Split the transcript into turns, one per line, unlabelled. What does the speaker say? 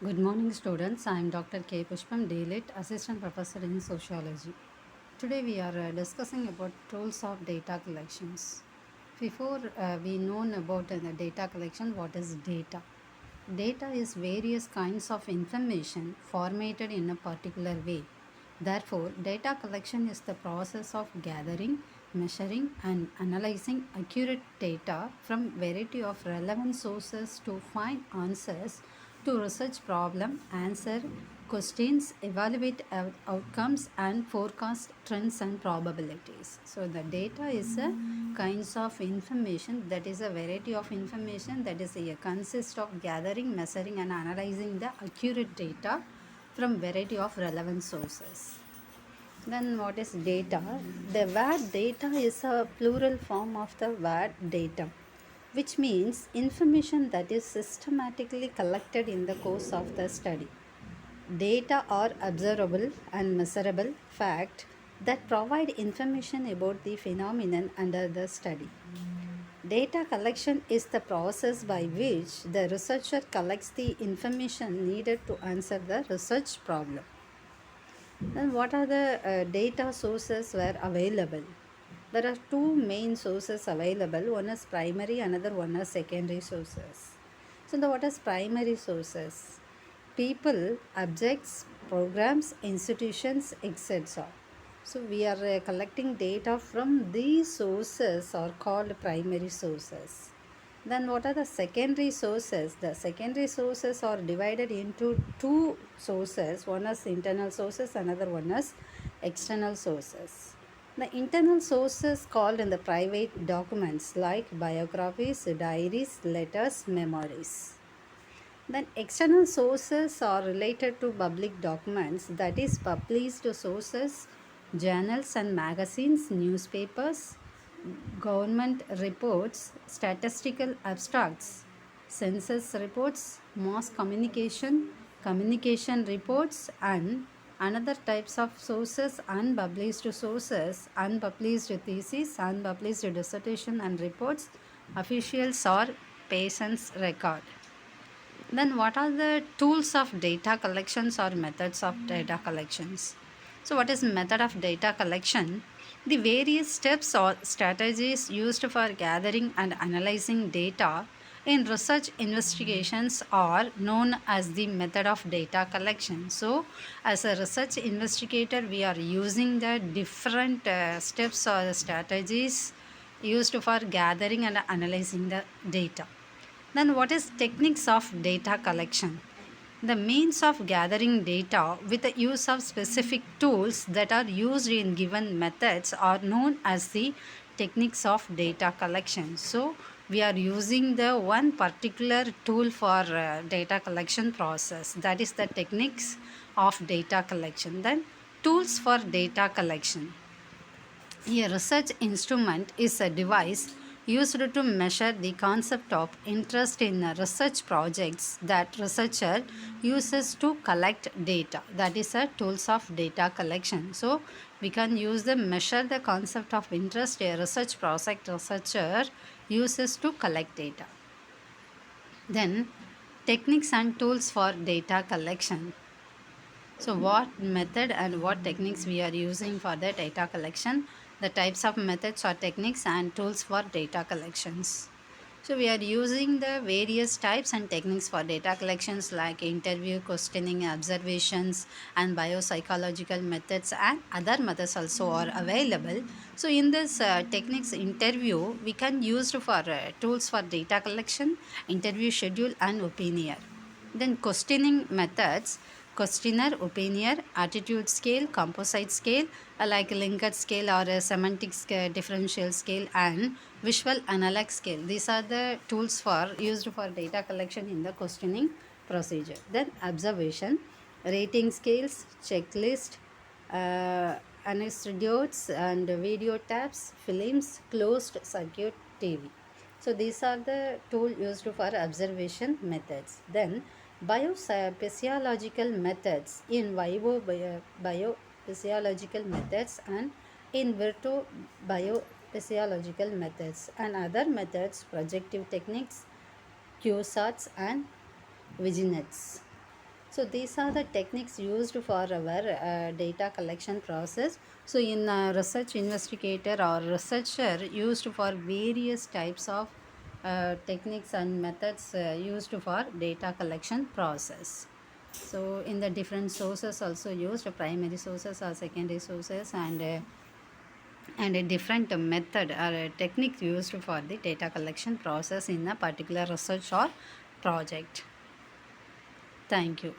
Good morning, students. I am Dr. K. Pushpam, DLIT, Assistant Professor in Sociology. Today we are discussing about tools of data collections. Before we know about the data collection, what is data? Data is various kinds of information formatted in a particular way. Therefore, data collection is the process of gathering, measuring, and analyzing accurate data from variety of relevant sources to find answers to research problem, answer questions, evaluate outcomes, and forecast trends and probabilities. So the data is a kinds of information, that is a variety of information that is a consist of gathering, measuring, and analyzing the accurate data from variety of relevant sources. Then what is data? The word data is a plural form of the word datum, which means information that is systematically collected in the course of the study. Data are observable and measurable facts that provide information about the phenomenon under the study. Data collection is the process by which the researcher collects the information needed to answer the research problem. Then what are the data sources were available? There are two main sources available. One is primary, another one is secondary sources. So what is primary sources? People, objects, programs, institutions, etc. So we are collecting data from these sources are called primary sources. Then what are the secondary sources? The secondary sources are divided into two sources. One is internal sources, another one is external sources. The internal sources called in the private documents like biographies, diaries, letters, memories. Then external sources are related to public documents, that is published sources, journals and magazines, newspapers, government reports, statistical abstracts, census reports, mass communication, communication reports, and another types of sources, unpublished theses, unpublished dissertation and reports, officials or patients record. Then what are the tools of data collections or methods of data collections? So what is method of data collection? The various steps or strategies used for gathering and analyzing data in research investigations are known as the method of data collection. So as a research investigator, we are using the different steps or strategies used for gathering and analyzing the data. Then what is techniques of data collection? The means of gathering data with the use of specific tools that are used in given methods are known as the techniques of data collection. So we are using the one particular tool for data collection process, that is the techniques of data collection. Then tools for data collection. A research instrument is a device used to measure the concept of interest in research projects that researcher uses to collect data. That is a tools of data collection. So we can use the measure the concept of interest a research project researcher uses to collect data. Then techniques and tools for data collection. So what method and what techniques we are using for the data collection, the types of methods or techniques and tools for data collections. So we are using the various types and techniques for data collections like interview, questioning, observations and biopsychological methods, and other methods also are available. So in this techniques interview, we can use for tools for data collection, interview schedule and opinion. Then questioning methods, questionnaire, opinion, attitude scale, composite scale, like Likert scale or a semantic scale, differential scale, and visual analog scale. These are the tools for used for data collection in the questioning procedure. Then observation, rating scales, checklist, anecdotes and video tabs, films, closed circuit TV. So these are the tool used for observation methods. Then biophysiological methods in vivo biophysiological methods and in vitro biophysiological methods, and other methods projective techniques, QSARTs and vignettes. So these are the techniques used for our data collection process. So in a research investigator or researcher used for various types of techniques and methods used for data collection process. So in the different sources also used, primary sources or secondary sources, and a different method or a technique used for the data collection process in a particular research or project. Thank you.